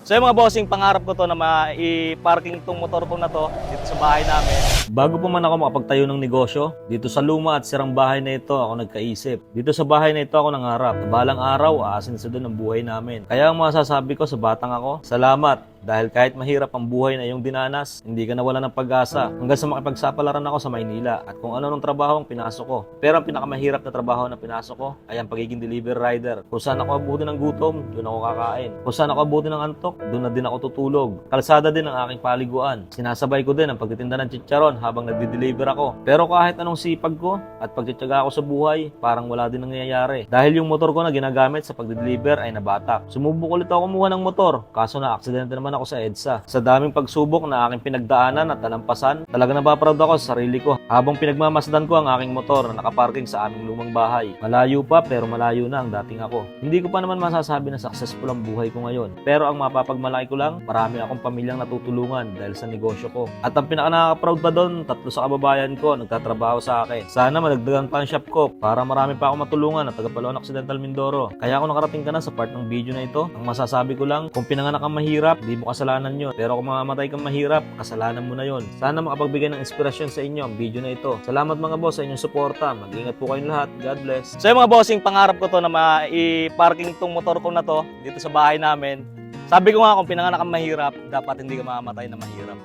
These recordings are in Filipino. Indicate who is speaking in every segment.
Speaker 1: So yung mga bossing, pangarap ko to na ma-parking tong motor ko na to dito sa bahay namin. Bago pa man ako makapagtayo ng negosyo, dito sa luma at sirang bahay na ito ako nagkaisip. Dito sa bahay na ito ako nangarap. Balang araw, aasin sa doon ang buhay namin. Kaya ang masasabi ko sa batang ako, salamat. Dahil kahit mahirap ang buhay na iyong dinanas, hindi ka nawala ng pag-asa hanggang sa makipagsapalaran ako sa Maynila at kung ano nung trabaho ang pinasok ko. Pero ang pinakamahirap na trabaho na pinasok ko ay ang pagiging delivery rider. Kung saan ako abutin ng gutom, doon ako kakain. Kung saan ako abutin ng antok, doon na din ako tutulog. Kalsada din ang aking paliguan. Sinasabay ko din ang pagtitinda ng chicharon habang nagde-deliver ako. Pero kahit anong sipag ko at pagtityaga ako sa buhay, parang wala din nangyayari. Dahil yung motor ko na ginagamit sa pagde-deliver ay nabatak. Sumubok ulit ako kumuha ng motor, kaso na aksidente naman ako sa EDSA. Sa daming pagsubok na aking pinagdaanan at talampasan, talaga napaproud ako sa sarili ko habang pinagmamasdan ko ang aking motor na nakaparking sa aming lumang bahay. Malayo pa pero malayo na ang dating ako. Hindi ko pa naman masasabi na successful ang buhay ko ngayon. Pero ang mapapagmalaki ko lang, marami akong pamilyang natutulungan dahil sa negosyo ko. At ang pinaka-nakaka-proud pa doon, 3 sa kababayan ko nagtatrabaho sa akin. Sana madagdagan pa ang shop ko para marami pa akong matulungan at taga-Palawan Occidental Mindoro. Kaya ako nakarating ka na sa part ng video na ito. Ang masasabi ko lang, kung pinanganak kang mahirap, di mo kasalanan yun. Pero kung mamamatay kang mahirap, kasalanan mo na yun. Sana makapagbigay ng inspirasyon sa inyo ang video na ito. Salamat mga boss sa inyong suporta. Mag-ingat po kayong lahat. God bless. So yung mga bossing, pangarap ko to na ma-parking tong motor ko na to dito sa bahay namin. Sabi ko nga, kung pinanganak kang mahirap, dapat hindi ka mamamatay na mahirap.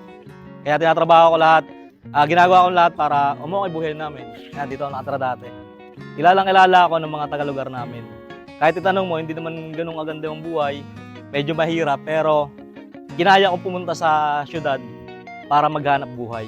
Speaker 1: Kaya tinatrabaho ko lahat. Ginagawa ko lahat para umukay buhay namin. Kaya dito ako nakatira dati. Kilalang-kilala ako ng mga taga-lugar namin. Kahit itanong mo, hindi naman ganung aganda yung buhay. Medyo mahirap, pero kinaya kong pumunta sa syudad para maghanap buhay.